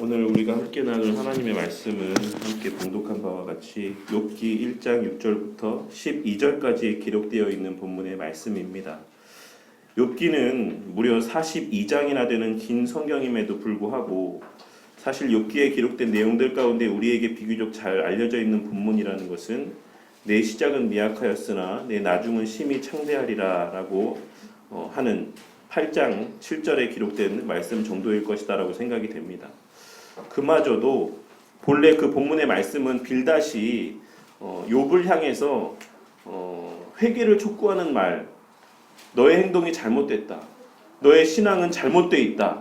오늘 우리가 함께 나눌 하나님의 말씀은 함께 봉독한 바와 같이 욥기 1장 6절부터 12절까지 기록되어 있는 본문의 말씀입니다. 욥기는 무려 42장이나 되는 긴 성경임에도 불구하고 사실 욥기에 기록된 내용들 가운데 우리에게 비교적 잘 알려져 있는 본문이라는 것은 내 시작은 미약하였으나 내 나중은 심히 창대하리라 라고 하는 8장 7절에 기록된 말씀 정도일 것이다 라고 생각이 됩니다. 그마저도 본래 그 본문의 말씀은 빌닷이 욥을 향해서 회개를 촉구하는 말, 너의 행동이 잘못됐다, 너의 신앙은 잘못되어 있다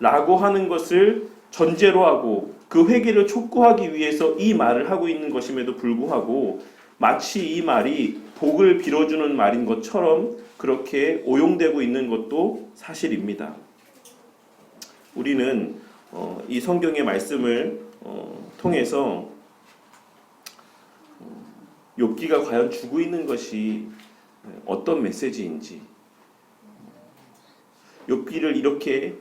라고 하는 것을 전제로 하고 그 회개를 촉구하기 위해서 이 말을 하고 있는 것임에도 불구하고 마치 이 말이 복을 빌어주는 말인 것처럼 그렇게 오용되고 있는 것도 사실입니다. 우리는 이 성경의 말씀을 통해서 욥기가 과연 주고 있는 것이 어떤 메시지인지, 욥기를 이렇게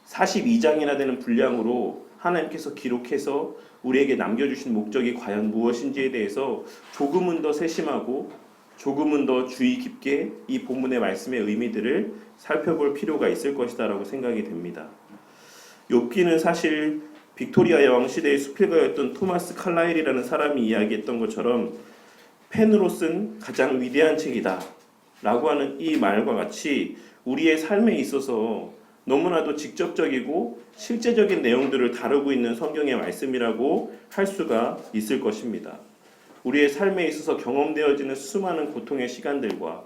42장이나 되는 분량으로 하나님께서 기록해서 우리에게 남겨주신 목적이 과연 무엇인지에 대해서 조금은 더 세심하고 조금은 더 주의 깊게 이 본문의 말씀의 의미들을 살펴볼 필요가 있을 것이다 라고 생각이 됩니다. 욥기는 사실 빅토리아 여왕 시대의 수필가였던 토마스 칼라일이라는 사람이 이야기했던 것처럼 펜으로 쓴 가장 위대한 책이다 라고 하는 이 말과 같이 우리의 삶에 있어서 너무나도 직접적이고 실제적인 내용들을 다루고 있는 성경의 말씀이라고 할 수가 있을 것입니다. 우리의 삶에 있어서 경험되어지는 수많은 고통의 시간들과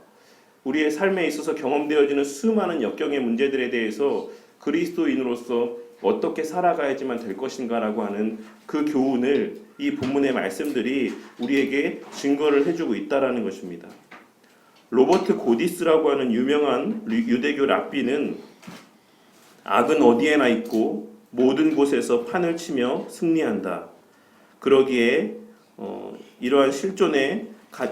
우리의 삶에 있어서 경험되어지는 수많은 역경의 문제들에 대해서 그리스도인으로서 어떻게 살아가야지만 될 것인가라고 하는 그 교훈을 이 본문의 말씀들이 우리에게 증거를 해주고 있다라는 것입니다. 로버트 고디스라고 하는 유명한 유대교 랍비는 악은 어디에나 있고 모든 곳에서 판을 치며 승리한다. 그러기에 이러한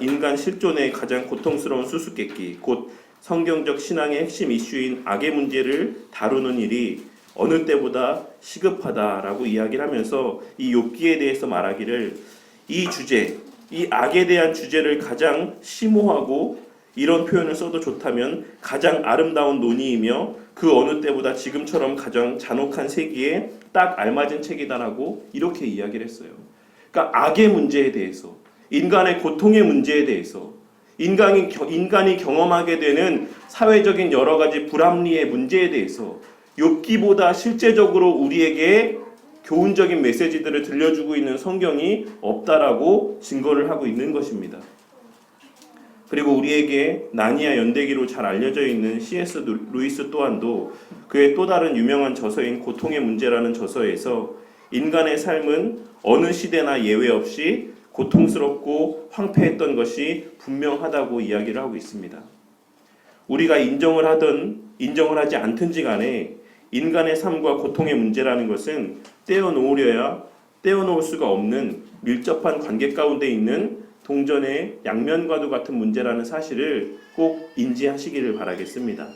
인간 실존의 가장 고통스러운 수수께끼, 곧 성경적 신앙의 핵심 이슈인 악의 문제를 다루는 일이 어느 때보다 시급하다라고 이야기를 하면서 이 욥기에 대해서 말하기를 이 주제, 이 악에 대한 주제를 가장 심오하고 이런 표현을 써도 좋다면 가장 아름다운 논의이며 그 어느 때보다 지금처럼 가장 잔혹한 세기에 딱 알맞은 책이다라고 이렇게 이야기를 했어요. 그러니까 악의 문제에 대해서, 인간의 고통의 문제에 대해서, 인간이 경험하게 되는 사회적인 여러 가지 불합리의 문제에 대해서 욥기보다 실제적으로 우리에게 교훈적인 메시지들을 들려주고 있는 성경이 없다라고 증거를 하고 있는 것입니다. 그리고 우리에게 나니아 연대기로 잘 알려져 있는 C.S. 루이스 또한도 그의 또 다른 유명한 저서인 고통의 문제라는 저서에서 인간의 삶은 어느 시대나 예외 없이 고통스럽고 황폐했던 것이 분명하다고 이야기를 하고 있습니다. 우리가 인정을 하든 인정을 하지 않든지 간에 인간의 삶과 고통의 문제라는 것은 떼어놓을 수가 없는 밀접한 관계 가운데 있는 동전의 양면과도 같은 문제라는 사실을 꼭 인지하시기를 바라겠습니다.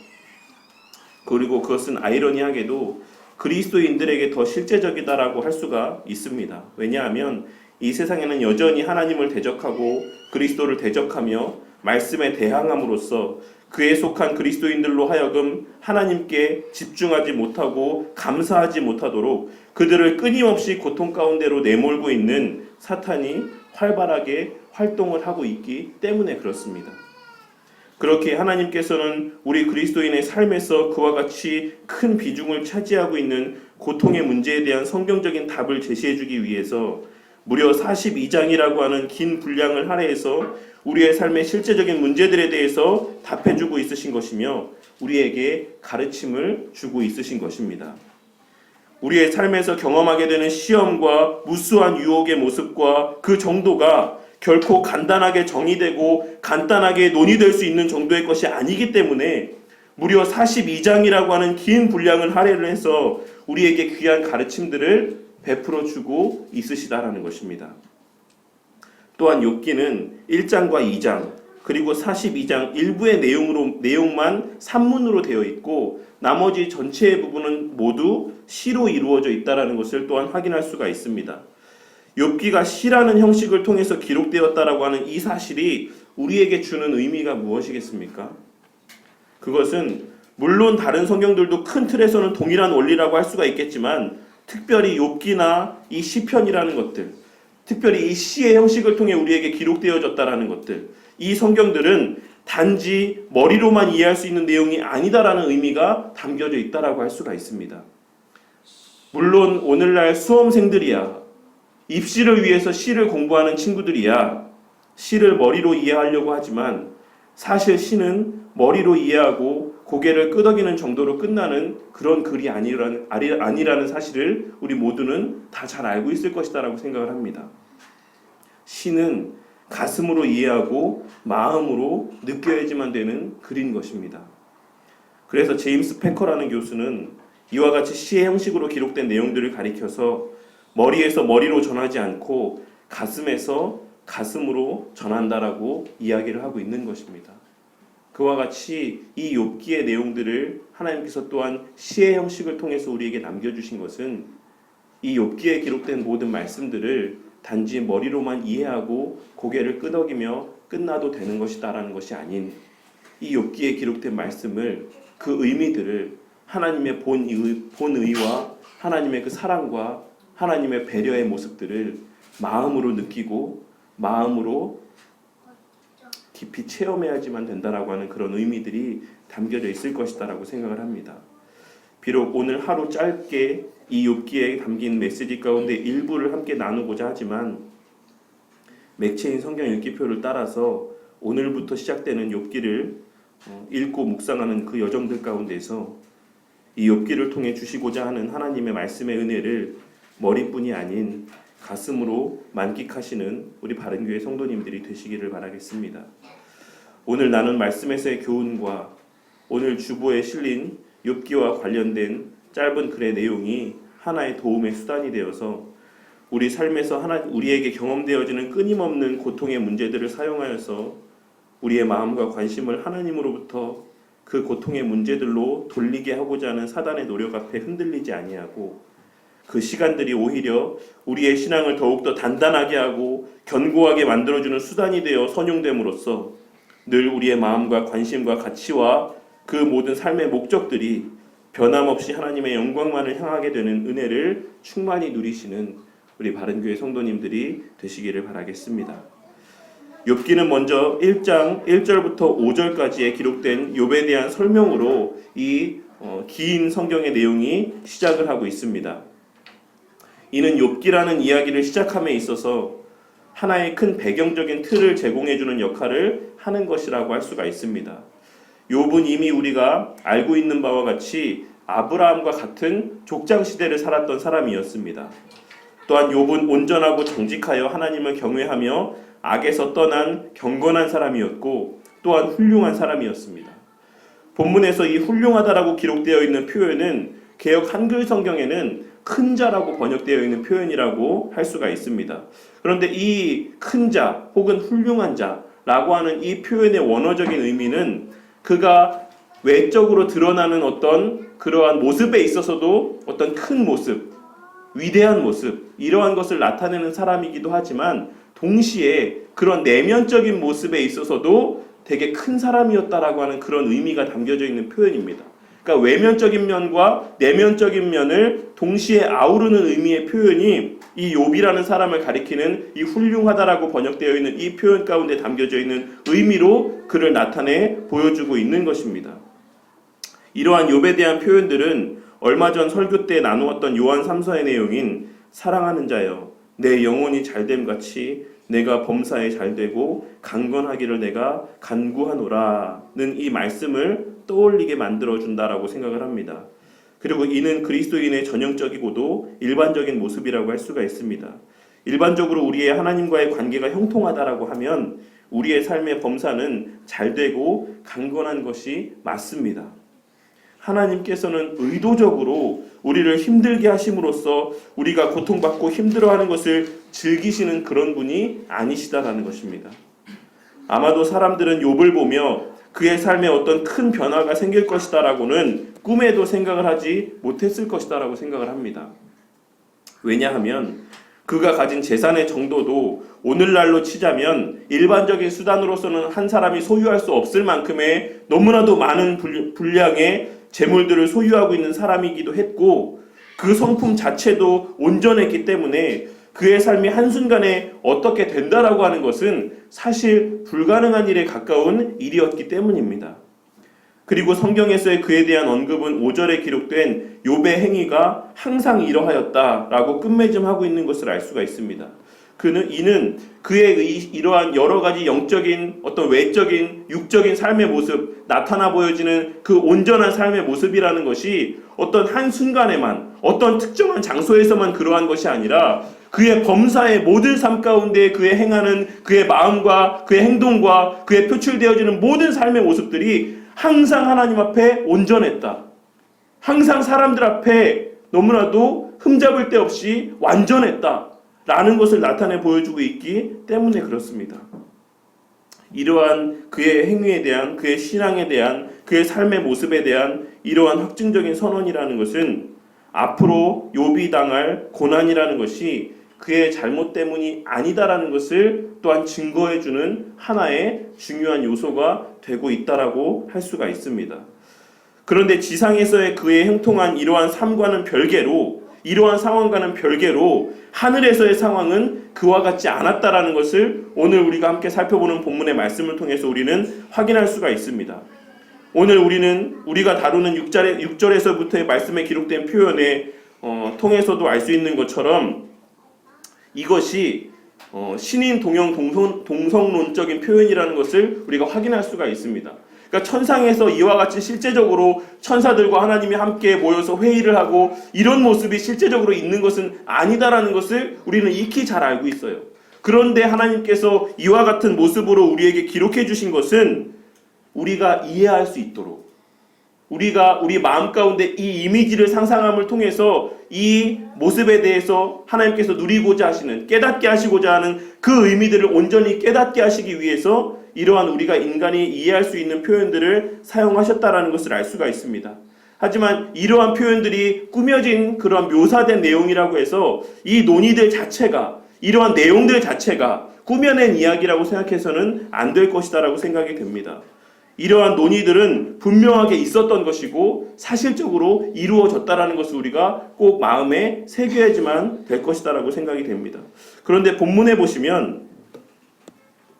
그리고 그것은 아이러니하게도 그리스도인들에게 더 실제적이다라고 할 수가 있습니다. 왜냐하면 이 세상에는 여전히 하나님을 대적하고 그리스도를 대적하며 말씀에 대항함으로써 그에 속한 그리스도인들로 하여금 하나님께 집중하지 못하고 감사하지 못하도록 그들을 끊임없이 고통 가운데로 내몰고 있는 사탄이 활발하게 활동을 하고 있기 때문에 그렇습니다. 그렇게 하나님께서는 우리 그리스도인의 삶에서 그와 같이 큰 비중을 차지하고 있는 고통의 문제에 대한 성경적인 답을 제시해주기 위해서 무려 42장이라고 하는 긴 분량을 할애해서 우리의 삶의 실제적인 문제들에 대해서 답해주고 있으신 것이며 우리에게 가르침을 주고 있으신 것입니다. 우리의 삶에서 경험하게 되는 시험과 무수한 유혹의 모습과 그 정도가 결코 간단하게 정의되고 간단하게 논의될 수 있는 정도의 것이 아니기 때문에 무려 42장이라고 하는 긴 분량을 할애를 해서 우리에게 귀한 가르침들을 베풀어 주고 있으시다라는 것입니다. 또한 욥기는 1장과 2장 그리고 42장 일부의 내용만 산문으로 되어 있고 나머지 전체의 부분은 모두 시로 이루어져 있다는 것을 또한 확인할 수가 있습니다. 욥기가 시라는 형식을 통해서 기록되었다라고 하는 이 사실이 우리에게 주는 의미가 무엇이겠습니까? 그것은 물론 다른 성경들도 큰 틀에서는 동일한 원리라고 할 수가 있겠지만 특별히 욥기나 이 시편이라는 것들, 특별히 이 시의 형식을 통해 우리에게 기록되어졌다라는 것들, 이 성경들은 단지 머리로만 이해할 수 있는 내용이 아니다라는 의미가 담겨져 있다라고 할 수가 있습니다. 물론 오늘날 수험생들이야, 입시를 위해서 시를 공부하는 친구들이야 시를 머리로 이해하려고 하지만 사실 시는 머리로 이해하고 고개를 끄덕이는 정도로 끝나는 그런 글이 아니라는 사실을 우리 모두는 다 잘 알고 있을 것이다라고 생각을 합니다. 시는 가슴으로 이해하고 마음으로 느껴야지만 되는 글인 것입니다. 그래서 제임스 패커라는 교수는 이와 같이 시의 형식으로 기록된 내용들을 가리켜서 머리에서 머리로 전하지 않고 가슴에서 가슴으로 전한다라고 이야기를 하고 있는 것입니다. 그와 같이 이 욥기의 내용들을 하나님께서 또한 시의 형식을 통해서 우리에게 남겨주신 것은 이 욥기에 기록된 모든 말씀들을 단지 머리로만 이해하고 고개를 끄덕이며 끝나도 되는 것이다라는 것이 아닌 이 욥기에 기록된 말씀을 그 의미들을 하나님의 본의와 하나님의 그 사랑과 하나님의 배려의 모습들을 마음으로 느끼고 마음으로 깊이 체험해야지만 된다라고 하는 그런 의미들이 담겨져 있을 것이다라고 생각을 합니다. 비록 오늘 하루 짧게 이 욥기에 담긴 메시지 가운데 일부를 함께 나누고자 하지만 맥체인 성경 읽기표를 따라서 오늘부터 시작되는 욥기를 읽고 묵상하는 그 여정들 가운데서 이 욥기를 통해 주시고자 하는 하나님의 말씀의 은혜를 머리뿐이 아닌 가슴으로 만끽하시는 우리 바른교회 성도님들이 되시기를 바라겠습니다. 오늘 나눈 말씀에서의 교훈과 오늘 주보에 실린 욥기와 관련된 짧은 글의 내용이 하나의 도움의 수단이 되어서 우리 삶에서 우리에게 경험되어지는 끊임없는 고통의 문제들을 사용하여서 우리의 마음과 관심을 하나님으로부터 그 고통의 문제들로 돌리게 하고자 하는 사단의 노력 앞에 흔들리지 아니하고 그 시간들이 오히려 우리의 신앙을 더욱더 단단하게 하고 견고하게 만들어주는 수단이 되어 선용됨으로써 늘 우리의 마음과 관심과 가치와 그 모든 삶의 목적들이 변함없이 하나님의 영광만을 향하게 되는 은혜를 충만히 누리시는 우리 바른교회 성도님들이 되시기를 바라겠습니다. 욥기는 먼저 1장 1절부터 5절까지에 기록된 욥에 대한 설명으로 이 긴 성경의 내용이 시작을 하고 있습니다. 이는 욥기라는 이야기를 시작함에 있어서 하나의 큰 배경적인 틀을 제공해주는 역할을 하는 것이라고 할 수가 있습니다. 욥은 이미 우리가 알고 있는 바와 같이 아브라함과 같은 족장시대를 살았던 사람이었습니다. 또한 욥은 온전하고 정직하여 하나님을 경외하며 악에서 떠난 경건한 사람이었고 또한 훌륭한 사람이었습니다. 본문에서 이 훌륭하다라고 기록되어 있는 표현은 개역 한글 성경에는 큰 자라고 번역되어 있는 표현이라고 할 수가 있습니다. 그런데 이 큰 자 혹은 훌륭한 자라고 하는 이 표현의 원어적인 의미는 그가 외적으로 드러나는 어떤 그러한 모습에 있어서도 어떤 큰 모습, 위대한 모습 이러한 것을 나타내는 사람이기도 하지만 동시에 그런 내면적인 모습에 있어서도 되게 큰 사람이었다라고 하는 그런 의미가 담겨져 있는 표현입니다. 그러니까 외면적인 면과 내면적인 면을 동시에 아우르는 의미의 표현이 이 욥이라는 사람을 가리키는 이 훌륭하다라고 번역되어 있는 이 표현 가운데 담겨져 있는 의미로 그를 나타내 보여주고 있는 것입니다. 이러한 욥에 대한 표현들은 얼마 전 설교 때 나누었던 요한 3서의 내용인 사랑하는 자여 내 영혼이 잘됨같이 내가 범사에 잘되고 강건하기를 내가 간구하노라는 이 말씀을 떠올리게 만들어준다라고 생각을 합니다. 그리고 이는 그리스도인의 전형적이고도 일반적인 모습이라고 할 수가 있습니다. 일반적으로 우리의 하나님과의 관계가 형통하다라고 하면 우리의 삶의 범사는 잘되고 강건한 것이 맞습니다. 하나님께서는 의도적으로 우리를 힘들게 하심으로써 우리가 고통받고 힘들어하는 것을 즐기시는 그런 분이 아니시다라는 것입니다. 아마도 사람들은 욥을 보며 그의 삶에 어떤 큰 변화가 생길 것이다라고는 꿈에도 생각을 하지 못했을 것이다라고 생각을 합니다. 왜냐하면 그가 가진 재산의 정도도 오늘날로 치자면 일반적인 수단으로서는 한 사람이 소유할 수 없을 만큼의 너무나도 많은 분량의 재물들을 소유하고 있는 사람이기도 했고, 그 성품 자체도 온전했기 때문에 그의 삶이 한순간에 어떻게 된다라고 하는 것은 사실 불가능한 일에 가까운 일이었기 때문입니다. 그리고 성경에서의 그에 대한 언급은 5절에 기록된 욥의 행위가 항상 이러하였다라고 끝맺음하고 있는 것을 알 수가 있습니다. 이는 그의 이러한 여러 가지 영적인 어떤 외적인 육적인 삶의 모습, 나타나 보여지는 그 온전한 삶의 모습이라는 것이 어떤 한순간에만 어떤 특정한 장소에서만 그러한 것이 아니라 그의 범사의 모든 삶 가운데 그의 행하는 그의 마음과 그의 행동과 그의 표출되어지는 모든 삶의 모습들이 항상 하나님 앞에 온전했다. 항상 사람들 앞에 너무나도 흠잡을 데 없이 완전했다. 라는 것을 나타내 보여주고 있기 때문에 그렇습니다. 이러한 그의 행위에 대한, 그의 신앙에 대한, 그의 삶의 모습에 대한 이러한 확증적인 선언이라는 것은 앞으로 욥이 당할 고난이라는 것이 그의 잘못 때문이 아니다라는 것을 또한 증거해주는 하나의 중요한 요소가 되고 있다라고 할 수가 있습니다. 그런데 지상에서의 그의 형통한 이러한 삶과는 별개로, 이러한 상황과는 별개로 하늘에서의 상황은 그와 같지 않았다라는 것을 오늘 우리가 함께 살펴보는 본문의 말씀을 통해서 우리는 확인할 수가 있습니다. 오늘 우리가 다루는 6절에서부터의 말씀에 기록된 표현에 통해서도 알 수 있는 것처럼 이것이 신인 동형 동성론적인 표현이라는 것을 우리가 확인할 수가 있습니다. 그러니까 천상에서 이와 같이 실제적으로 천사들과 하나님이 함께 모여서 회의를 하고 이런 모습이 실제적으로 있는 것은 아니다라는 것을 우리는 익히 잘 알고 있어요. 그런데 하나님께서 이와 같은 모습으로 우리에게 기록해 주신 것은 우리가 이해할 수 있도록, 우리가 우리 마음 가운데 이 이미지를 상상함을 통해서 이 모습에 대해서 하나님께서 누리고자 하시는, 깨닫게 하시고자 하는 그 의미들을 온전히 깨닫게 하시기 위해서 이러한 우리가 인간이 이해할 수 있는 표현들을 사용하셨다라는 것을 알 수가 있습니다. 하지만 이러한 표현들이 꾸며진 그런 묘사된 내용이라고 해서 이 논의들 자체가, 이러한 내용들 자체가 꾸며낸 이야기라고 생각해서는 안 될 것이다라고 생각이 됩니다. 이러한 논의들은 분명하게 있었던 것이고 사실적으로 이루어졌다라는 것을 우리가 꼭 마음에 새겨야지만 될 것이다라고 생각이 됩니다. 그런데 본문에 보시면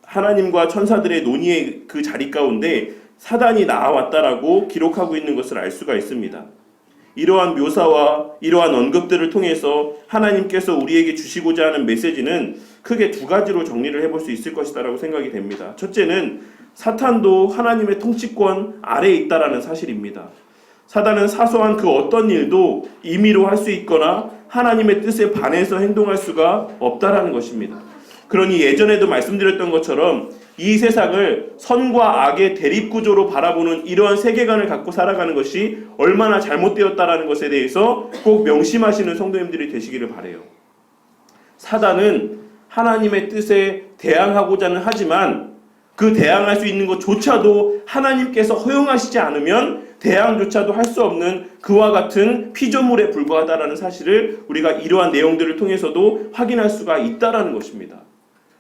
하나님과 천사들의 논의의 그 자리 가운데 사단이 나와왔다라고 기록하고 있는 것을 알 수가 있습니다. 이러한 묘사와 이러한 언급들을 통해서 하나님께서 우리에게 주시고자 하는 메시지는 크게 두 가지로 정리를 해볼 수 있을 것이다라고 생각이 됩니다. 첫째는 사탄도 하나님의 통치권 아래에 있다라는 사실입니다. 사단은 사소한 그 어떤 일도 임의로 할 수 있거나 하나님의 뜻에 반해서 행동할 수가 없다라는 것입니다. 그러니 예전에도 말씀드렸던 것처럼 이 세상을 선과 악의 대립구조로 바라보는 이러한 세계관을 갖고 살아가는 것이 얼마나 잘못되었다라는 것에 대해서 꼭 명심하시는 성도님들이 되시기를 바라요. 사단은 하나님의 뜻에 대항하고자는 하지만 그 대항할 수 있는 것조차도 하나님께서 허용하시지 않으면 대항조차도 할 수 없는 그와 같은 피조물에 불과하다라는 사실을 우리가 이러한 내용들을 통해서도 확인할 수가 있다라는 것입니다.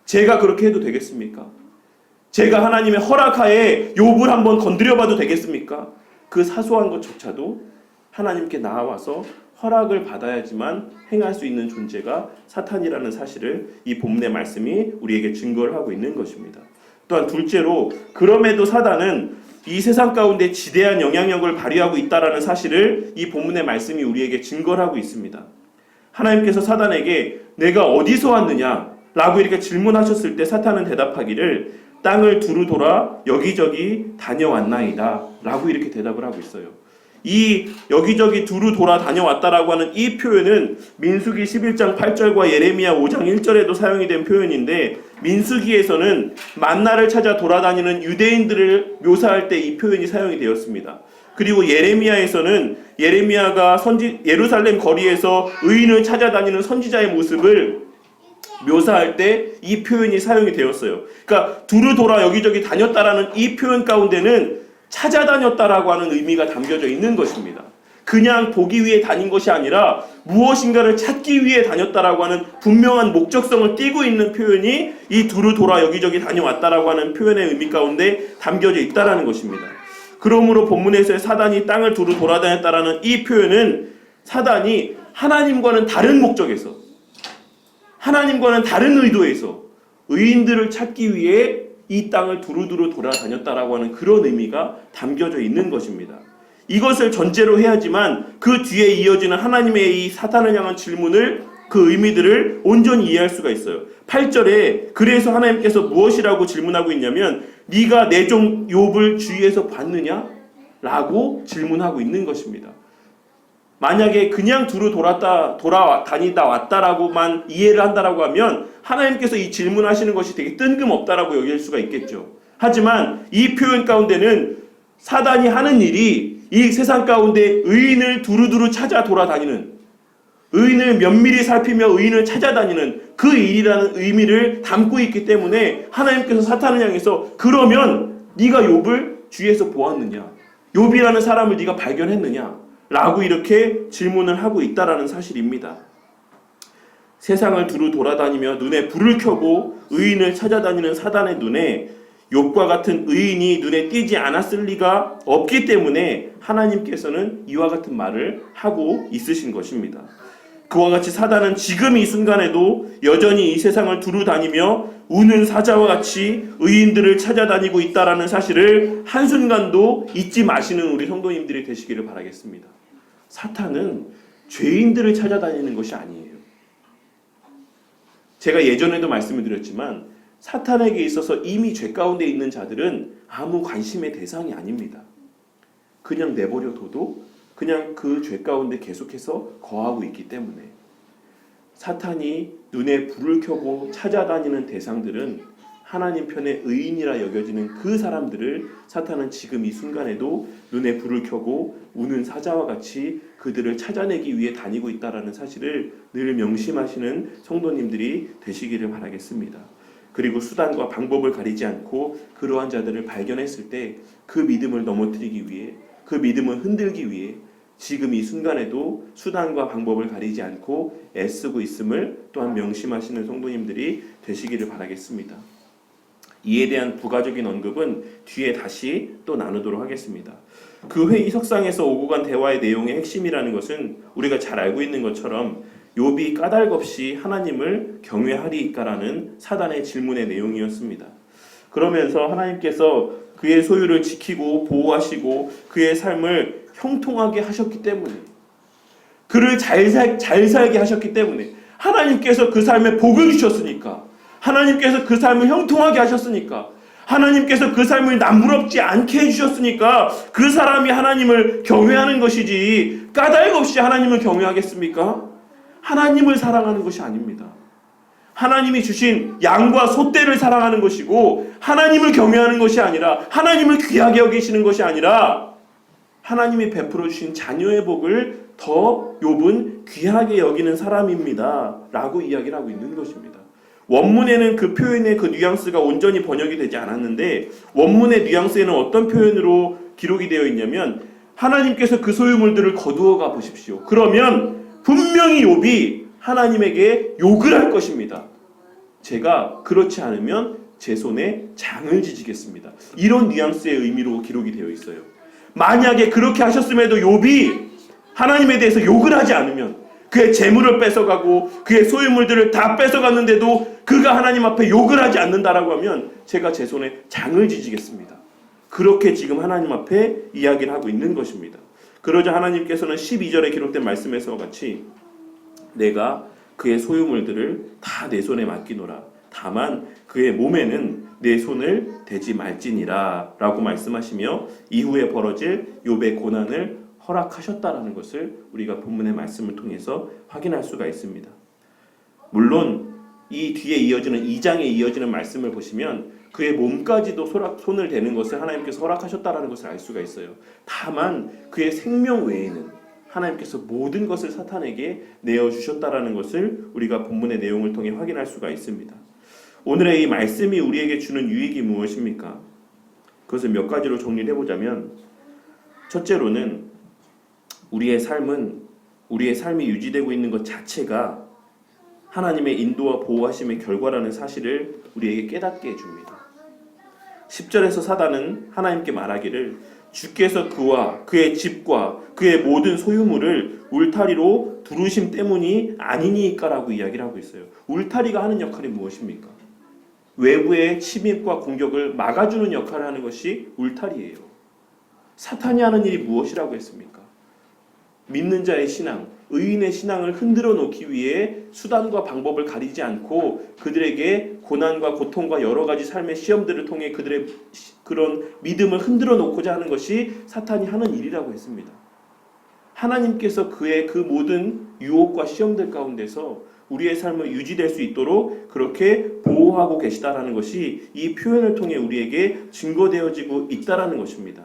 제가 그렇게 해도 되겠습니까? 제가 하나님의 허락하에 욥을 한번 건드려봐도 되겠습니까? 그 사소한 것조차도 하나님께 나와서 허락을 받아야지만 행할 수 있는 존재가 사탄이라는 사실을 이 본문의 말씀이 우리에게 증거를 하고 있는 것입니다. 또한 둘째로 그럼에도 사단은 이 세상 가운데 지대한 영향력을 발휘하고 있다라는 사실을 이 본문의 말씀이 우리에게 증거를 하고 있습니다. 하나님께서 사단에게 내가 어디서 왔느냐 라고 이렇게 질문하셨을 때 사탄은 대답하기를 땅을 두루 돌아 여기저기 다녀왔나이다 라고 이렇게 대답을 하고 있어요. 이 여기저기 두루 돌아 다녀왔다라고 하는 이 표현은 민수기 11장 8절과 예레미야 5장 1절에도 사용이 된 표현인데, 민수기에서는 만나를 찾아 돌아다니는 유대인들을 묘사할 때 이 표현이 사용이 되었습니다. 그리고 예레미야에서는 예레미야가 예루살렘 거리에서 의인을 찾아다니는 선지자의 모습을 묘사할 때 이 표현이 사용이 되었어요. 그러니까 두루 돌아 여기저기 다녔다라는 이 표현 가운데는 찾아다녔다라고 하는 의미가 담겨져 있는 것입니다. 그냥 보기 위해 다닌 것이 아니라 무엇인가를 찾기 위해 다녔다라고 하는 분명한 목적성을 띠고 있는 표현이 이 두루 돌아 여기저기 다녀왔다라고 하는 표현의 의미 가운데 담겨져 있다라는 것입니다. 그러므로 본문에서의 사단이 땅을 두루 돌아다녔다라는 이 표현은 사단이 하나님과는 다른 목적에서, 하나님과는 다른 의도에서 의인들을 찾기 위해 이 땅을 두루두루 돌아다녔다라고 하는 그런 의미가 담겨져 있는 것입니다. 이것을 전제로 해야지만 그 뒤에 이어지는 하나님의 이 사탄을 향한 질문을, 그 의미들을 온전히 이해할 수가 있어요. 8절에 그래서 하나님께서 무엇이라고 질문하고 있냐면 네가 내 종 욥을 주위에서 봤느냐? 라고 질문하고 있는 것입니다. 만약에 그냥 두루 돌아다니다 왔다라고만 이해를 한다라고 하면 하나님께서 이 질문하시는 것이 되게 뜬금없다라고 여길 수가 있겠죠. 하지만 이 표현 가운데는 사단이 하는 일이 이 세상 가운데 의인을 두루두루 찾아 돌아다니는, 의인을 면밀히 살피며 의인을 찾아다니는 그 일이라는 의미를 담고 있기 때문에 하나님께서 사탄을 향해서 그러면 네가 욥을 주위에서 보았느냐? 욥이라는 사람을 네가 발견했느냐? 라고 이렇게 질문을 하고 있다라는 사실입니다. 세상을 두루 돌아다니며 눈에 불을 켜고 의인을 찾아다니는 사단의 눈에 욥과 같은 의인이 눈에 띄지 않았을 리가 없기 때문에 하나님께서는 이와 같은 말을 하고 있으신 것입니다. 그와 같이 사단은 지금 이 순간에도 여전히 이 세상을 두루 다니며 우는 사자와 같이 의인들을 찾아다니고 있다라는 사실을 한순간도 잊지 마시는 우리 성도님들이 되시기를 바라겠습니다. 사탄은 죄인들을 찾아다니는 것이 아니에요. 제가 예전에도 말씀을 드렸지만 사탄에게 있어서 이미 죄 가운데 있는 자들은 아무 관심의 대상이 아닙니다. 그냥 내버려 둬도 그냥 그 죄 가운데 계속해서 거하고 있기 때문에 사탄이 눈에 불을 켜고 찾아다니는 대상들은 하나님 편의 의인이라 여겨지는 그 사람들을 사탄은 지금 이 순간에도 눈에 불을 켜고 우는 사자와 같이 그들을 찾아내기 위해 다니고 있다는 사실을 늘 명심하시는 성도님들이 되시기를 바라겠습니다. 그리고 수단과 방법을 가리지 않고 그러한 자들을 발견했을 때 그 믿음을 넘어뜨리기 위해, 그 믿음을 흔들기 위해 지금 이 순간에도 수단과 방법을 가리지 않고 애쓰고 있음을 또한 명심하시는 성도님들이 되시기를 바라겠습니다. 이에 대한 부가적인 언급은 뒤에 다시 또 나누도록 하겠습니다. 그 회의석상에서 오고 간 대화의 내용의 핵심이라는 것은 우리가 잘 알고 있는 것처럼 욥이 까닭없이 하나님을 경외하리이까라는 사단의 질문의 내용이었습니다. 그러면서 하나님께서 그의 소유를 지키고 보호하시고 그의 삶을 형통하게 하셨기 때문에, 그를 잘 살게 하셨기 때문에, 하나님께서 그 삶에 복을 주셨으니까, 하나님께서 그 삶을 형통하게 하셨으니까, 하나님께서 그 삶을 남부럽지 않게 해주셨으니까 그 사람이 하나님을 경외하는 것이지 까닭없이 하나님을 경외하겠습니까? 하나님을 사랑하는 것이 아닙니다. 하나님이 주신 양과 소떼를 사랑하는 것이고 하나님을 경외하는 것이 아니라, 하나님을 귀하게 여기시는 것이 아니라 하나님이 베풀어 주신 자녀의 복을 더 욥은 귀하게 여기는 사람입니다 라고 이야기를 하고 있는 것입니다. 원문에는 그 표현의 그 뉘앙스가 온전히 번역이 되지 않았는데 원문의 뉘앙스에는 어떤 표현으로 기록이 되어 있냐면 하나님께서 그 소유물들을 거두어 가 보십시오. 그러면 분명히 욥이 하나님에게 욕을 할 것입니다. 제가 그렇지 않으면 제 손에 장을 지지겠습니다. 이런 뉘앙스의 의미로 기록이 되어 있어요. 만약에 그렇게 하셨음에도 욥이 하나님에 대해서 욕을 하지 않으면, 그의 재물을 뺏어가고 그의 소유물들을 다 뺏어갔는데도 그가 하나님 앞에 욕을 하지 않는다라고 하면 제가 제 손에 장을 지지겠습니다. 그렇게 지금 하나님 앞에 이야기를 하고 있는 것입니다. 그러자 하나님께서는 12절에 기록된 말씀에서와 같이 내가 그의 소유물들을 다 내 손에 맡기노라. 다만 그의 몸에는 내 손을 대지 말지니라 라고 말씀하시며 이후에 벌어질 욥의 고난을 허락하셨다라는 것을 우리가 본문의 말씀을 통해서 확인할 수가 있습니다. 물론 이 뒤에 이어지는 2장에 이어지는 말씀을 보시면 그의 몸까지도 손을 대는 것을 하나님께서 허락하셨다라는 것을 알 수가 있어요. 다만 그의 생명 외에는 하나님께서 모든 것을 사탄에게 내어주셨다라는 것을 우리가 본문의 내용을 통해 확인할 수가 있습니다. 오늘의 이 말씀이 우리에게 주는 유익이 무엇입니까? 그것을 몇 가지로 정리를 해보자면, 첫째로는 우리의 삶이 유지되고 있는 것 자체가 하나님의 인도와 보호하심의 결과라는 사실을 우리에게 깨닫게 해줍니다. 10절에서 사단은 하나님께 말하기를 주께서 그와 그의 집과 그의 모든 소유물을 울타리로 두르심 때문이 아니니까라고 이야기를 하고 있어요. 울타리가 하는 역할이 무엇입니까? 외부의 침입과 공격을 막아주는 역할을 하는 것이 울타리예요. 사탄이 하는 일이 무엇이라고 했습니까? 믿는 자의 신앙, 의인의 신앙을 흔들어 놓기 위해 수단과 방법을 가리지 않고 그들에게 고난과 고통과 여러 가지 삶의 시험들을 통해 그들의 그런 믿음을 흔들어 놓고자 하는 것이 사탄이 하는 일이라고 했습니다. 하나님께서 그의 그 모든 유혹과 시험들 가운데서 우리의 삶을 유지될 수 있도록 그렇게 보호하고 계시다라는 것이 이 표현을 통해 우리에게 증거되어지고 있다라는 것입니다.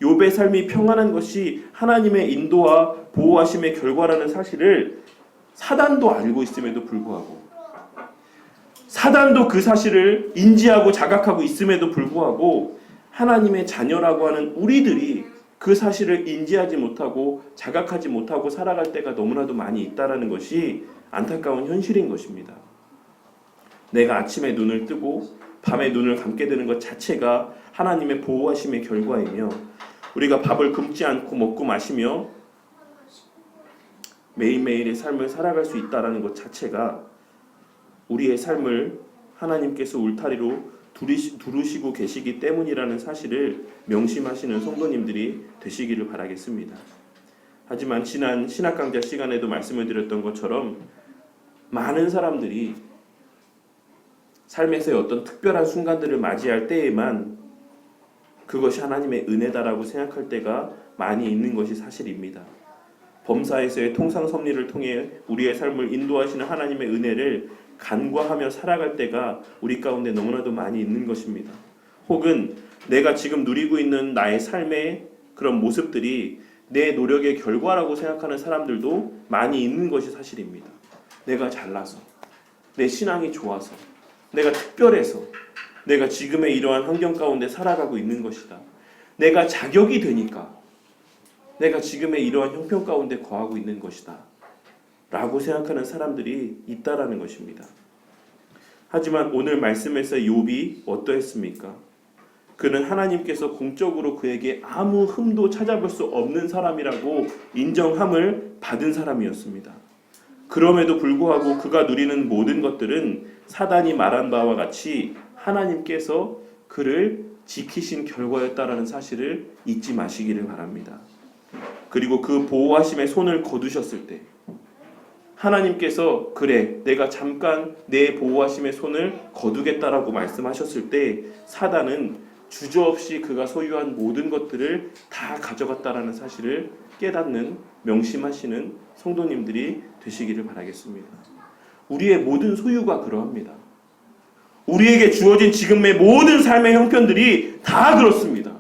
욥의 삶이 평안한 것이 하나님의 인도와 보호하심의 결과라는 사실을 사단도 알고 있음에도 불구하고, 사단도 그 사실을 인지하고 자각하고 있음에도 불구하고 하나님의 자녀라고 하는 우리들이 그 사실을 인지하지 못하고 자각하지 못하고 살아갈 때가 너무나도 많이 있다라는 것이 안타까운 현실인 것입니다. 내가 아침에 눈을 뜨고 밤에 눈을 감게 되는 것 자체가 하나님의 보호하심의 결과이며, 우리가 밥을 굶지 않고 먹고 마시며 매일매일의 삶을 살아갈 수 있다는 것 자체가 우리의 삶을 하나님께서 울타리로 두르시고 계시기 때문이라는 사실을 명심하시는 성도님들이 되시기를 바라겠습니다. 하지만 지난 신학강좌 시간에도 말씀을 드렸던 것처럼 많은 사람들이 삶에서의 어떤 특별한 순간들을 맞이할 때에만 그것이 하나님의 은혜다라고 생각할 때가 많이 있는 것이 사실입니다. 범사에서의 통상 섭리를 통해 우리의 삶을 인도하시는 하나님의 은혜를 간과하며 살아갈 때가 우리 가운데 너무나도 많이 있는 것입니다. 혹은 내가 지금 누리고 있는 나의 삶의 그런 모습들이 내 노력의 결과라고 생각하는 사람들도 많이 있는 것이 사실입니다. 내가 잘나서, 내 신앙이 좋아서, 내가 특별해서 내가 지금의 이러한 환경 가운데 살아가고 있는 것이다. 내가 자격이 되니까 내가 지금의 이러한 형편 가운데 거하고 있는 것이다 라고 생각하는 사람들이 있다라는 것입니다. 하지만 오늘 말씀에서 욥이 어떠했습니까? 그는 하나님께서 공적으로 그에게 아무 흠도 찾아볼 수 없는 사람이라고 인정함을 받은 사람이었습니다. 그럼에도 불구하고 그가 누리는 모든 것들은 사단이 말한 바와 같이 하나님께서 그를 지키신 결과였다라는 사실을 잊지 마시기를 바랍니다. 그리고 그 보호하심의 손을 거두셨을 때 하나님께서 그래 내가 잠깐 내 보호하심의 손을 거두겠다라고 말씀하셨을 때 사단은 주저없이 그가 소유한 모든 것들을 다 가져갔다라는 사실을 깨닫는 명심하시는 성도님들이 되시기를 바라겠습니다. 우리의 모든 소유가 그러합니다. 우리에게 주어진 지금의 모든 삶의 형편들이 다 그렇습니다.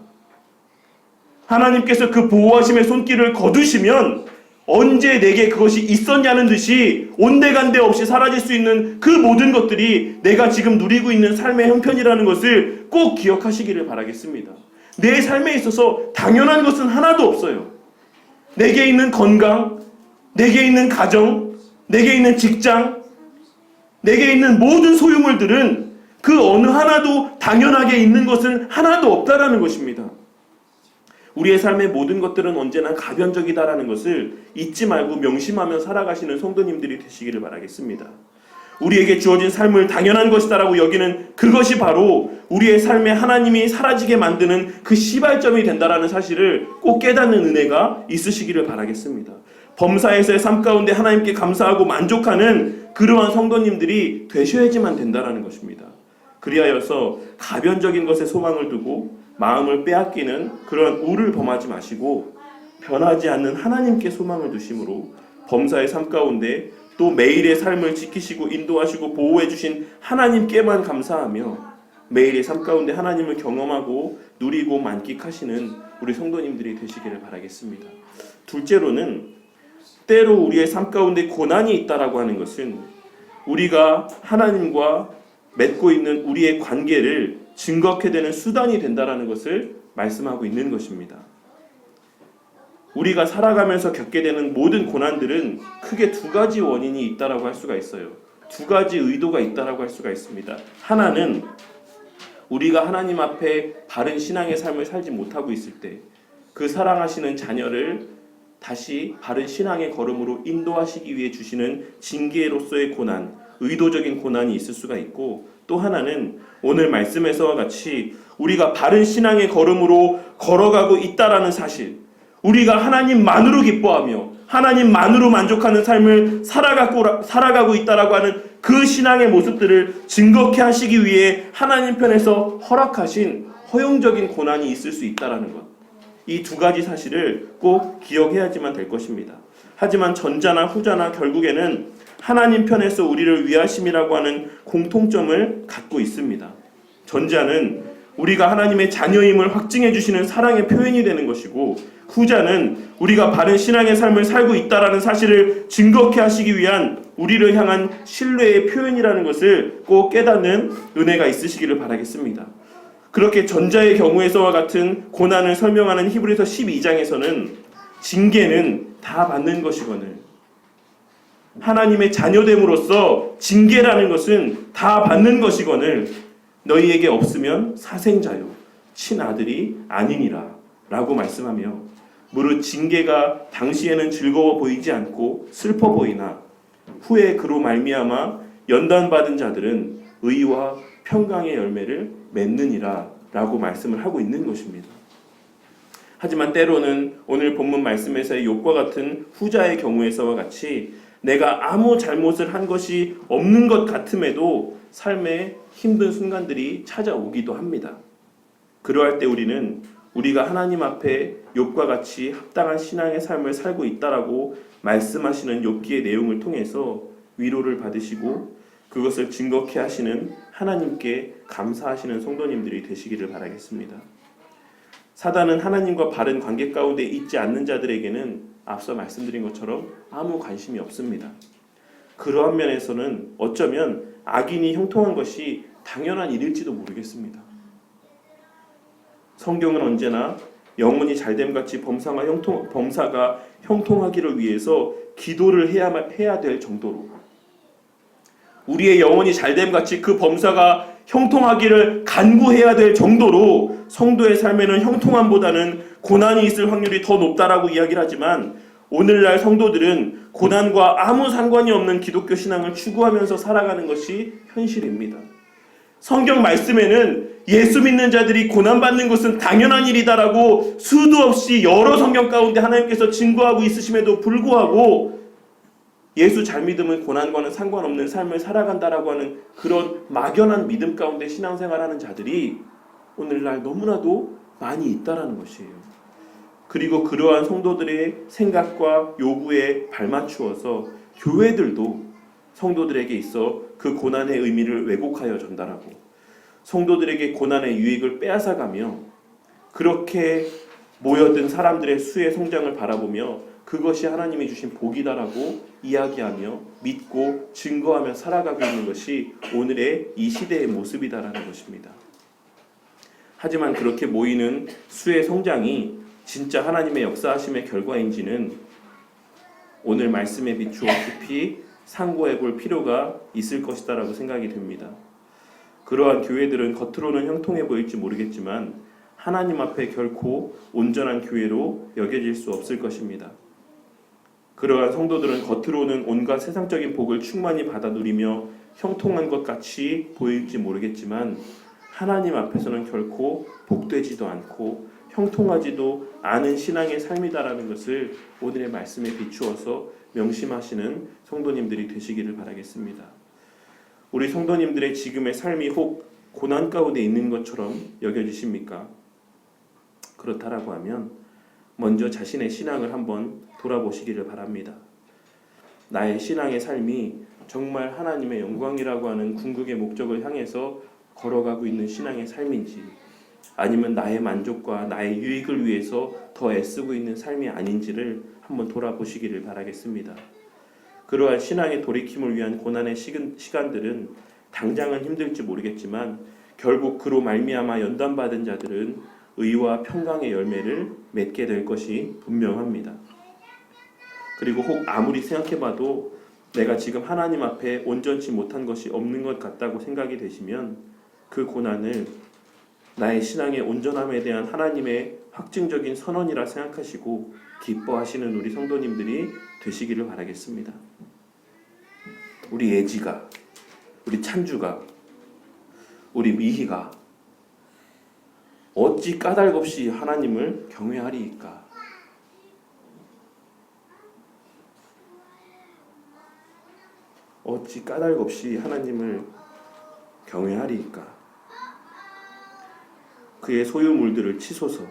하나님께서 그 보호하심의 손길을 거두시면 언제 내게 그것이 있었냐는 듯이 온데간데 없이 사라질 수 있는 그 모든 것들이 내가 지금 누리고 있는 삶의 형편이라는 것을 꼭 기억하시기를 바라겠습니다. 내 삶에 있어서 당연한 것은 하나도 없어요. 내게 있는 건강, 내게 있는 가정, 내게 있는 직장, 내게 있는 모든 소유물들은 그 어느 하나도 당연하게 있는 것은 하나도 없다라는 것입니다. 우리의 삶의 모든 것들은 언제나 가변적이다라는 것을 잊지 말고 명심하며 살아가시는 성도님들이 되시기를 바라겠습니다. 우리에게 주어진 삶을 당연한 것이다라고 여기는 그것이 바로 우리의 삶에 하나님이 사라지게 만드는 그 시발점이 된다라는 사실을 꼭 깨닫는 은혜가 있으시기를 바라겠습니다. 범사에서의 삶 가운데 하나님께 감사하고 만족하는 그러한 성도님들이 되셔야지만 된다라는 것입니다. 그리하여서 가변적인 것에 소망을 두고 마음을 빼앗기는 그런 우를 범하지 마시고 변하지 않는 하나님께 소망을 두심으로 범사의 삶 가운데 또 매일의 삶을 지키시고 인도하시고 보호해 주신 하나님께만 감사하며 매일의 삶 가운데 하나님을 경험하고 누리고 만끽하시는 우리 성도님들이 되시기를 바라겠습니다. 둘째로는 때로 우리의 삶 가운데 고난이 있다라고 하는 것은 우리가 하나님과 맺고 있는 우리의 관계를 증거하게 되는 수단이 된다라는 것을 말씀하고 있는 것입니다. 우리가 살아가면서 겪게 되는 모든 고난들은 크게 두 가지 원인이 있다라고 할 수가 있어요. 두 가지 의도가 있다라고 할 수가 있습니다. 하나는 우리가 하나님 앞에 바른 신앙의 삶을 살지 못하고 있을 때 그 사랑하시는 자녀를 다시 바른 신앙의 걸음으로 인도하시기 위해 주시는 징계로서의 고난, 의도적인 고난이 있을 수가 있고, 또 하나는 오늘 말씀에서와 같이 우리가 바른 신앙의 걸음으로 걸어가고 있다라는 사실, 우리가 하나님만으로 기뻐하며 하나님만으로 만족하는 삶을 살아가고 있다라고 하는 그 신앙의 모습들을 증거케 하시기 위해 하나님 편에서 허락하신 허용적인 고난이 있을 수 있다라는 것, 이 두 가지 사실을 꼭 기억해야지만 될 것입니다. 하지만 전자나 후자나 결국에는 하나님 편에서 우리를 위하심이라고 하는 공통점을 갖고 있습니다. 전자는 우리가 하나님의 자녀임을 확증해 주시는 사랑의 표현이 되는 것이고, 후자는 우리가 바른 신앙의 삶을 살고 있다라는 사실을 증거케 하시기 위한 우리를 향한 신뢰의 표현이라는 것을 꼭 깨닫는 은혜가 있으시기를 바라겠습니다. 그렇게 전자의 경우에서와 같은 고난을 설명하는 히브리서 12장에서는 징계는 다 받는 것이거늘, 하나님의 자녀됨으로써 징계라는 것은 다 받는 것이거늘 너희에게 없으면 사생자요 친아들이 아니니라 라고 말씀하며, 무릇 징계가 당시에는 즐거워 보이지 않고 슬퍼 보이나 후에 그로 말미암아 연단받은 자들은 의와 평강의 열매를 맺느니라 라고 말씀을 하고 있는 것입니다. 하지만 때로는 오늘 본문 말씀에서의 욥과 같은 후자의 경우에서와 같이 내가 아무 잘못을 한 것이 없는 것 같음에도 삶에 힘든 순간들이 찾아오기도 합니다. 그러할 때 우리는 우리가 하나님 앞에 욥과 같이 합당한 신앙의 삶을 살고 있다라고 말씀하시는 욥기의 내용을 통해서 위로를 받으시고 그것을 증거케 하시는 하나님께 감사하시는 성도님들이 되시기를 바라겠습니다. 사단은 하나님과 바른 관계 가운데 있지 않는 자들에게는 앞서 말씀드린 것처럼 아무 관심이 없습니다. 그러한 면에서는 어쩌면 악인이 형통한 것이 당연한 일일지도 모르겠습니다. 성경은 언제나 영혼이 잘됨같이 범사가 형통하기를 위해서 기도를 해야 될 정도로, 우리의 영혼이 잘됨같이 그 범사가 형통하기를 간구해야 될 정도로 성도의 삶에는 형통함보다는 고난이 있을 확률이 더 높다라고 이야기를 하지만, 오늘날 성도들은 고난과 아무 상관이 없는 기독교 신앙을 추구하면서 살아가는 것이 현실입니다. 성경 말씀에는 예수 믿는 자들이 고난받는 것은 당연한 일이다라고 수도 없이 여러 성경 가운데 하나님께서 증거하고 있으심에도 불구하고 예수 잘 믿으면 고난과는 상관없는 삶을 살아간다라고 하는 그런 막연한 믿음 가운데 신앙생활하는 자들이 오늘날 너무나도 많이 있다라는 것이에요. 그리고 그러한 성도들의 생각과 요구에 발맞추어서 교회들도 성도들에게 있어 그 고난의 의미를 왜곡하여 전달하고 성도들에게 고난의 유익을 빼앗아가며 그렇게 모여든 사람들의 수의 성장을 바라보며 그것이 하나님이 주신 복이다라고 이야기하며 믿고 증거하며 살아가고 있는 것이 오늘의 이 시대의 모습이다라는 것입니다. 하지만 그렇게 모이는 수의 성장이 진짜 하나님의 역사하심의 결과인지는 오늘 말씀에 비추어 깊이 상고해 볼 필요가 있을 것이다라고 생각이 됩니다. 그러한 교회들은 겉으로는 형통해 보일지 모르겠지만 하나님 앞에 결코 온전한 교회로 여겨질 수 없을 것입니다. 그러한 성도들은 겉으로는 온갖 세상적인 복을 충만히 받아 누리며 형통한 것 같이 보일지 모르겠지만 하나님 앞에서는 결코 복되지도 않고 형통하지도 않은 신앙의 삶이다라는 것을 오늘의 말씀에 비추어서 명심하시는 성도님들이 되시기를 바라겠습니다. 우리 성도님들의 지금의 삶이 혹 고난 가운데 있는 것처럼 여겨지십니까? 그렇다라고 하면 먼저 자신의 신앙을 한번 돌아보시기를 바랍니다. 나의 신앙의 삶이 정말 하나님의 영광이라고 하는 궁극의 목적을 향해서 걸어가고 있는 신앙의 삶인지, 아니면 나의 만족과 나의 유익을 위해서 더 애쓰고 있는 삶이 아닌지를 한번 돌아보시기를 바라겠습니다. 그러한 신앙의 돌이킴을 위한 고난의 시간들은 당장은 힘들지 모르겠지만 결국 그로 말미암아 연단받은 자들은 의와 평강의 열매를 맺게 될 것이 분명합니다. 그리고 혹 아무리 생각해봐도 내가 지금 하나님 앞에 온전치 못한 것이 없는 것 같다고 생각이 되시면 그 고난을 나의 신앙의 온전함에 대한 하나님의 확증적인 선언이라 생각하시고 기뻐하시는 우리 성도님들이 되시기를 바라겠습니다. 우리 예지가, 우리 찬주가, 우리 미희가 어찌 까닭없이 하나님을 경외하리이까? 어찌 까닭없이 하나님을 경외하리이까? 그의 소유물들을 치소서.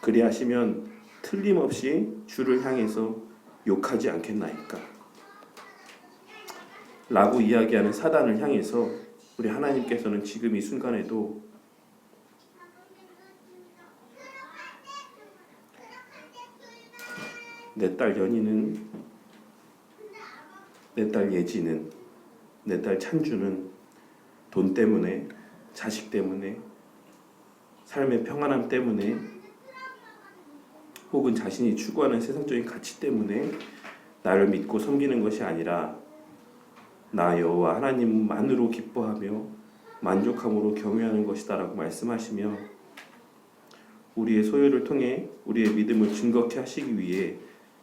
그리하시면 틀림없이 주를 향해서 욕하지 않겠나이까? 라고 이야기하는 사단을 향해서 우리 하나님께서는 지금 이 순간에도 내 딸 연희는, 내 딸 예지는, 내 딸 찬주는 돈 때문에, 자식 때문에, 삶의 평안함 때문에, 혹은 자신이 추구하는 세상적인 가치 때문에 나를 믿고 섬기는 것이 아니라 나 여호와 하나님만으로 기뻐하며 만족함으로 경외하는 것이다라고 말씀하시며 우리의 소유를 통해 우리의 믿음을 증거케 하시기 위해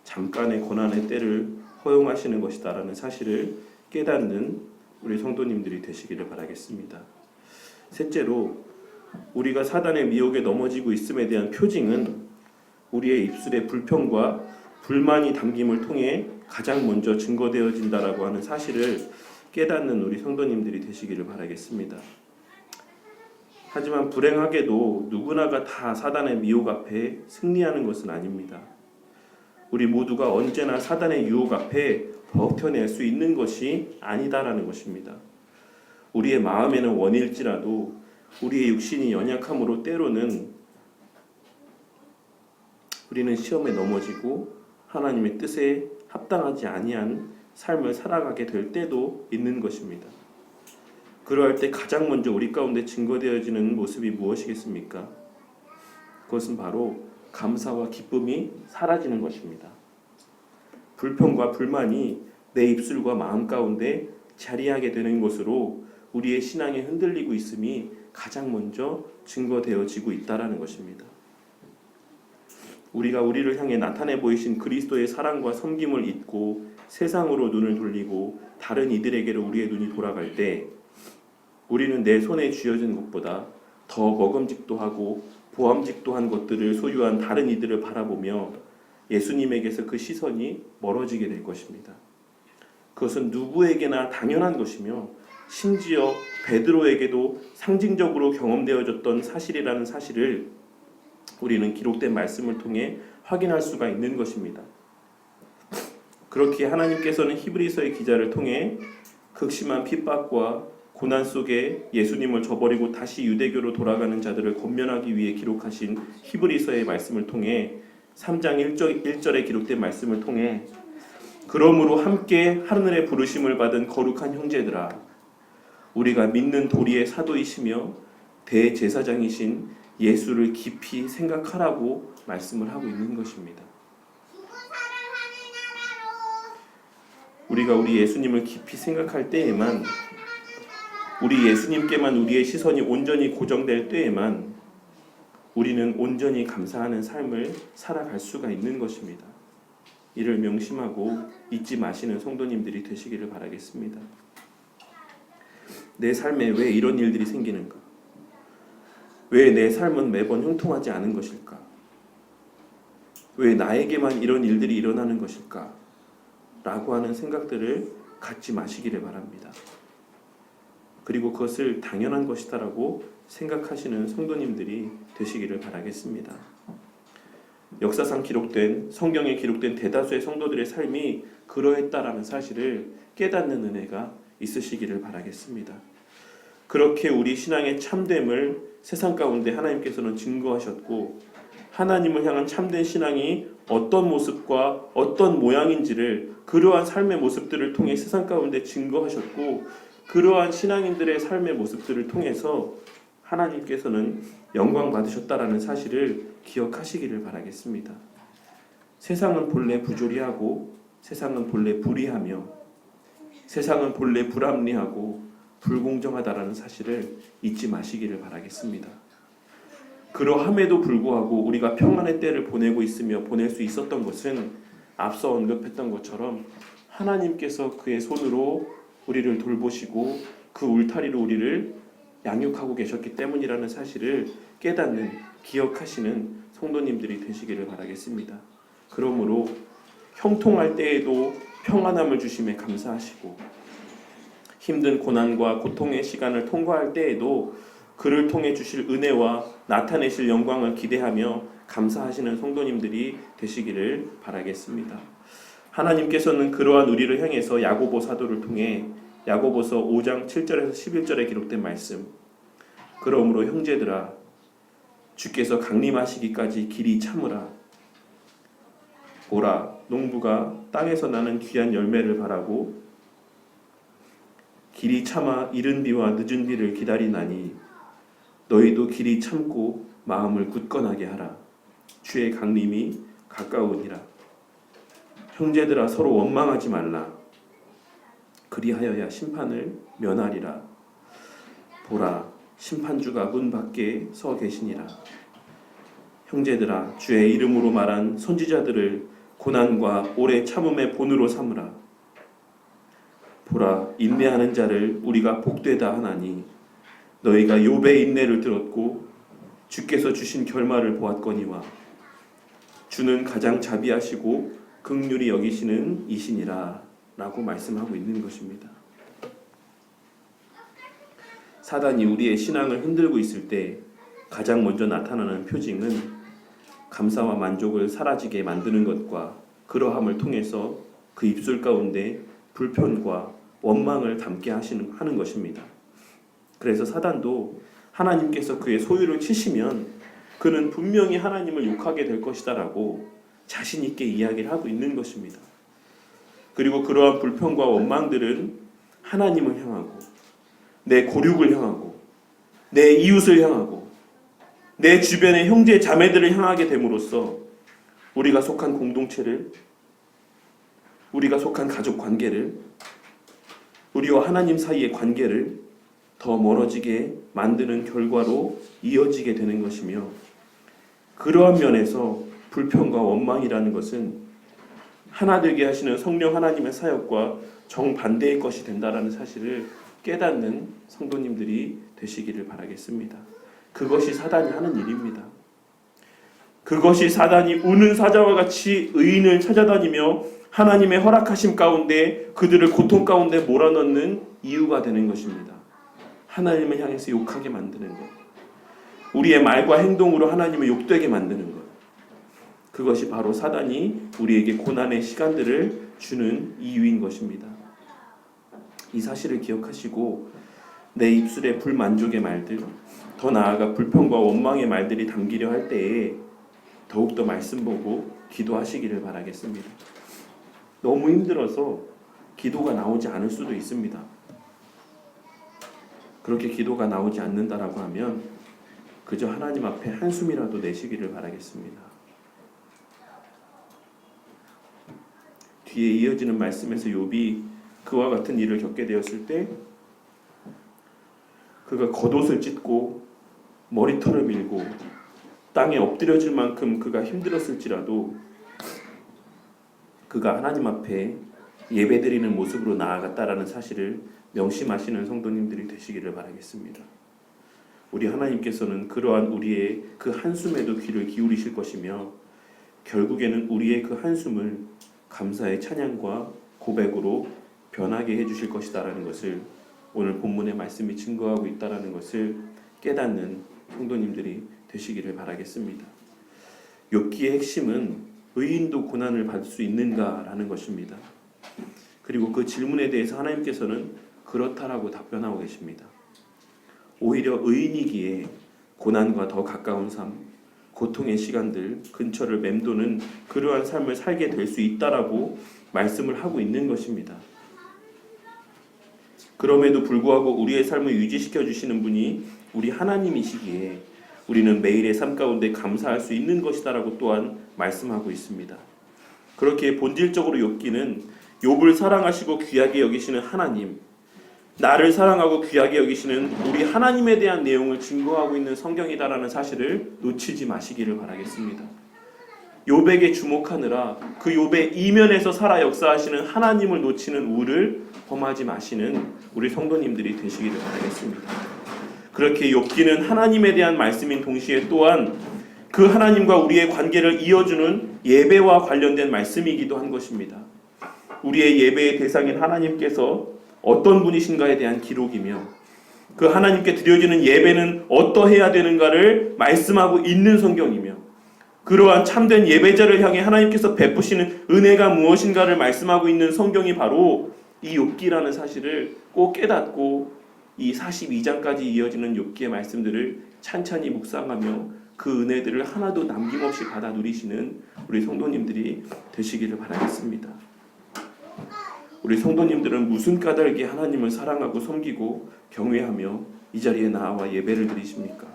잠깐의 고난의 때를 허용하시는 것이다라는 사실을 깨닫는 우리 성도님들이 되시기를 바라겠습니다. 셋째로, 우리가 사단의 미혹에 넘어지고 있음에 대한 표징은 우리의 입술에 불평과 불만이 담김을 통해 가장 먼저 증거되어진다라고 하는 사실을 깨닫는 우리 성도님들이 되시기를 바라겠습니다. 하지만 불행하게도 누구나가 다 사단의 미혹 앞에 승리하는 것은 아닙니다. 우리 모두가 언제나 사단의 유혹 앞에 버텨낼 수 있는 것이 아니다라는 것입니다. 우리의 마음에는 원일지라도 우리의 육신이 연약함으로 때로는 우리는 시험에 넘어지고 하나님의 뜻에 합당하지 아니한 삶을 살아가게 될 때도 있는 것입니다. 그러할 때 가장 먼저 우리 가운데 증거되어지는 모습이 무엇이겠습니까? 그것은 바로 감사와 기쁨이 사라지는 것입니다. 불평과 불만이 내 입술과 마음 가운데 자리하게 되는 것으로 우리의 신앙이 흔들리고 있음이 가장 먼저 증거되어지고 있다라는 것입니다. 우리가 우리를 향해 나타내 보이신 그리스도의 사랑과 섬김을 잊고 세상으로 눈을 돌리고 다른 이들에게로 우리의 눈이 돌아갈 때 우리는 내 손에 쥐어진 것보다 더 먹음직도 하고 보암직도 한 것들을 소유한 다른 이들을 바라보며 예수님에게서 그 시선이 멀어지게 될 것입니다. 그것은 누구에게나 당연한 것이며 심지어 베드로에게도 상징적으로 경험되어졌던 사실이라는 사실을 우리는 기록된 말씀을 통해 확인할 수가 있는 것입니다. 그렇기에 하나님께서는 히브리서의 기자를 통해 극심한 핍박과 고난 속에 예수님을 저버리고 다시 유대교로 돌아가는 자들을 권면하기 위해 기록하신 히브리서의 말씀을 통해 3장 1절에 기록된 말씀을 통해 그러므로 함께 하늘의 부르심을 받은 거룩한 형제들아, 우리가 믿는 도리의 사도이시며 대제사장이신 예수를 깊이 생각하라고 말씀을 하고 있는 것입니다. 우리가 우리 예수님을 깊이 생각할 때에만, 우리 예수님께만 우리의 시선이 온전히 고정될 때에만 우리는 온전히 감사하는 삶을 살아갈 수가 있는 것입니다. 이를 명심하고 잊지 마시는 성도님들이 되시기를 바라겠습니다. 내 삶에 왜 이런 일들이 생기는가? 왜 내 삶은 매번 형통하지 않은 것일까? 왜 나에게만 이런 일들이 일어나는 것일까? 라고 하는 생각들을 갖지 마시기를 바랍니다. 그리고 그것을 당연한 것이다라고 생각하시는 성도님들이 되시기를 바라겠습니다. 역사상 기록된, 성경에 기록된 대다수의 성도들의 삶이 그러했다라는 사실을 깨닫는 은혜가 있으시기를 바라겠습니다. 그렇게 우리 신앙의 참됨을 세상 가운데 하나님께서는 증거하셨고 하나님을 향한 참된 신앙이 어떤 모습과 어떤 모양인지를 그러한 삶의 모습들을 통해 세상 가운데 증거하셨고 그러한 신앙인들의 삶의 모습들을 통해서 하나님께서는 영광 받으셨다라는 사실을 기억하시기를 바라겠습니다. 세상은 본래 부조리하고 세상은 본래 불의하며 세상은 본래 불합리하고 불공정하다라는 사실을 잊지 마시기를 바라겠습니다. 그러함에도 불구하고 우리가 평안의 때를 보내고 있으며 보낼 수 있었던 것은 앞서 언급했던 것처럼 하나님께서 그의 손으로 우리를 돌보시고 그 울타리로 우리를 양육하고 계셨기 때문이라는 사실을 깨닫는, 기억하시는 성도님들이 되시기를 바라겠습니다. 그러므로 형통할 때에도 평안함을 주심에 감사하시고 힘든 고난과 고통의 시간을 통과할 때에도 그를 통해 주실 은혜와 나타내실 영광을 기대하며 감사하시는 성도님들이 되시기를 바라겠습니다. 하나님께서는 그러한 우리를 향해서 야고보 사도를 통해 야고보서 5장 7절에서 11절에 기록된 말씀, 그러므로 형제들아 주께서 강림하시기까지 길이 참으라. 보라, 농부가 땅에서 나는 귀한 열매를 바라고 길이 참아 이른 비와 늦은 비를 기다리나니 너희도 길이 참고 마음을 굳건하게 하라. 주의 강림이 가까우니라. 형제들아 서로 원망하지 말라. 그리하여야 심판을 면하리라. 보라, 심판주가 문 밖에 서 계시니라. 형제들아 주의 이름으로 말한 선지자들을 고난과 오래 참음의 본으로 삼으라. 보라, 인내하는 자를 우리가 복되다 하나니 너희가 욥의 인내를 들었고 주께서 주신 결말을 보았거니와 주는 가장 자비하시고 긍휼히 여기시는 이시니라 라고 말씀하고 있는 것입니다. 사단이 우리의 신앙을 흔들고 있을 때 가장 먼저 나타나는 표징은 감사와 만족을 사라지게 만드는 것과 그러함을 통해서 그 입술 가운데 불편과 원망을 담게 하는 것입니다. 그래서 사단도 하나님께서 그의 소유를 치시면 그는 분명히 하나님을 욕하게 될 것이다 라고 자신 있게 이야기를 하고 있는 것입니다. 그리고 그러한 불평과 원망들은 하나님을 향하고 내 고륙을 향하고 내 이웃을 향하고 내 주변의 형제 자매들을 향하게 됨으로써 우리가 속한 공동체를, 우리가 속한 가족 관계를, 우리와 하나님 사이의 관계를 더 멀어지게 만드는 결과로 이어지게 되는 것이며, 그러한 면에서 불평과 원망이라는 것은 하나 되게 하시는 성령 하나님의 사역과 정반대의 것이 된다라는 사실을 깨닫는 성도님들이 되시기를 바라겠습니다. 그것이 사단이 하는 일입니다. 그것이 사단이 우는 사자와 같이 의인을 찾아다니며 하나님의 허락하심 가운데 그들을 고통 가운데 몰아넣는 이유가 되는 것입니다. 하나님을 향해서 욕하게 만드는 것, 우리의 말과 행동으로 하나님을 욕되게 만드는 것, 그것이 바로 사단이 우리에게 고난의 시간들을 주는 이유인 것입니다. 이 사실을 기억하시고 내 입술에 불만족의 말들, 더 나아가 불평과 원망의 말들이 담기려 할 때에 더욱더 말씀 보고 기도하시기를 바라겠습니다. 너무 힘들어서 기도가 나오지 않을 수도 있습니다. 그렇게 기도가 나오지 않는다라고 하면 그저 하나님 앞에 한숨이라도 내시기를 바라겠습니다. 뒤에 이어지는 말씀에서 욥이 그와 같은 일을 겪게 되었을 때 그가 겉옷을 찢고 머리털을 밀고 땅에 엎드려질 만큼 그가 힘들었을지라도 그가 하나님 앞에 예배드리는 모습으로 나아갔다라는 사실을 명심하시는 성도님들이 되시기를 바라겠습니다. 우리 하나님께서는 그러한 우리의 그 한숨에도 귀를 기울이실 것이며 결국에는 우리의 그 한숨을 감사의 찬양과 고백으로 변하게 해주실 것이다라는 것을 오늘 본문의 말씀이 증거하고 있다라는 것을 깨닫는 성도님들이 되시기를 바라겠습니다. 욥기의 핵심은 의인도 고난을 받을 수 있는가라는 것입니다. 그리고 그 질문에 대해서 하나님께서는 그렇다라고 답변하고 계십니다. 오히려 의인이기에 고난과 더 가까운 삶, 고통의 시간들 근처를 맴도는 그러한 삶을 살게 될 수 있다라고 말씀을 하고 있는 것입니다. 그럼에도 불구하고 우리의 삶을 유지시켜 주시는 분이 우리 하나님이시기에 우리는 매일의 삶 가운데 감사할 수 있는 것이다라고 또한 말씀하고 있습니다. 그렇게 본질적으로 욥기는 욥을 사랑하시고 귀하게 여기시는 하나님, 나를 사랑하고 귀하게 여기시는 우리 하나님에 대한 내용을 증거하고 있는 성경이다라는 사실을 놓치지 마시기를 바라겠습니다. 욥에게 주목하느라 그 욥의 이면에서 살아 역사하시는 하나님을 놓치는 우를 범하지 마시는 우리 성도님들이 되시기를 바라겠습니다. 그렇게 욥기는 하나님에 대한 말씀인 동시에 또한 그 하나님과 우리의 관계를 이어주는 예배와 관련된 말씀이기도 한 것입니다. 우리의 예배의 대상인 하나님께서 어떤 분이신가에 대한 기록이며 그 하나님께 드려지는 예배는 어떠해야 되는가를 말씀하고 있는 성경이며 그러한 참된 예배자를 향해 하나님께서 베푸시는 은혜가 무엇인가를 말씀하고 있는 성경이 바로 이 욥기라는 사실을 꼭 깨닫고 이 42장까지 이어지는 욥기의 말씀들을 찬찬히 묵상하며 그 은혜들을 하나도 남김없이 받아 누리시는 우리 성도님들이 되시기를 바라겠습니다. 우리 성도님들은 무슨 까닭에 하나님을 사랑하고 섬기고 경외하며 이 자리에 나와 예배를 드리십니까?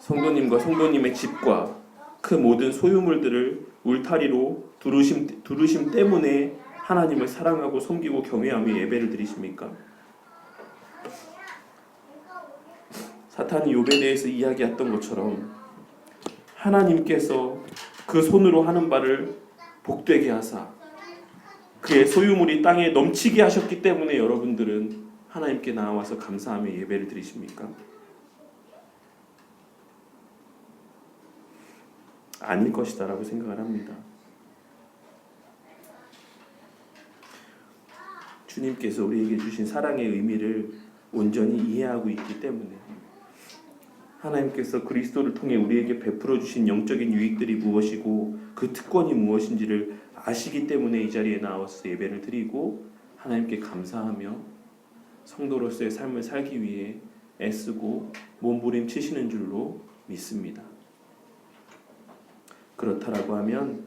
성도님과 성도님의 집과 그 모든 소유물들을 울타리로 두르심 때문에 하나님을 사랑하고 섬기고 경외하며 예배를 드리십니까? 사탄이 욥에 대해서 이야기했던 것처럼 하나님께서 그 손으로 하는 바를 복되게 하사 그의 소유물이 땅에 넘치게 하셨기 때문에 여러분들은 하나님께 나와서 감사하며 예배를 드리십니까? 아닐 것이다라고 생각을 합니다. 주님께서 우리에게 주신 사랑의 의미를 온전히 이해하고 있기 때문에 하나님께서 그리스도를 통해 우리에게 베풀어 주신 영적인 유익들이 무엇이고 그 특권이 무엇인지를 아시기 때문에 이 자리에 나와서 예배를 드리고 하나님께 감사하며 성도로서의 삶을 살기 위해 애쓰고 몸부림치시는 줄로 믿습니다. 그렇다라고 하면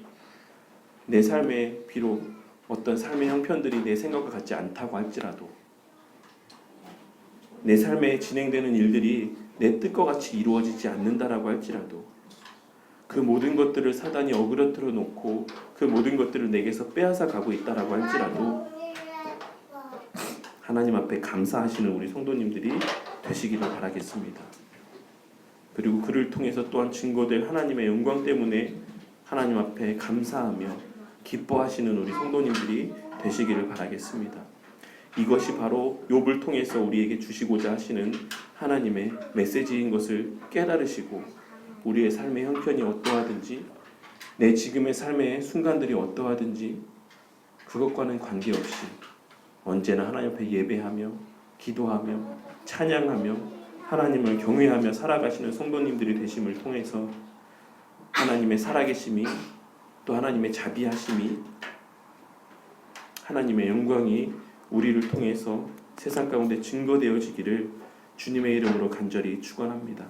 내 삶에 비록 어떤 삶의 형편들이 내 생각과 같지 않다고 할지라도 내 삶에 진행되는 일들이 내 뜻과 같이 이루어지지 않는다라고 할지라도 그 모든 것들을 사단이 어그러뜨려 놓고 그 모든 것들을 내게서 빼앗아 가고 있다라고 할지라도 하나님 앞에 감사하시는 우리 성도님들이 되시기를 바라겠습니다. 그리고 그를 통해서 또한 증거될 하나님의 영광 때문에 하나님 앞에 감사하며 기뻐하시는 우리 성도님들이 되시기를 바라겠습니다. 이것이 바로 욥을 통해서 우리에게 주시고자 하시는 하나님의 메시지인 것을 깨달으시고 우리의 삶의 형편이 어떠하든지 내 지금의 삶의 순간들이 어떠하든지 그것과는 관계없이 언제나 하나님 앞에 예배하며 기도하며 찬양하며 하나님을 경외하며 살아가시는 성도님들이 되심을 통해서 하나님의 살아계심이 또 하나님의 자비하심이 하나님의 영광이 우리를 통해서 세상 가운데 증거되어지기를 주님의 이름으로 간절히 축원합니다.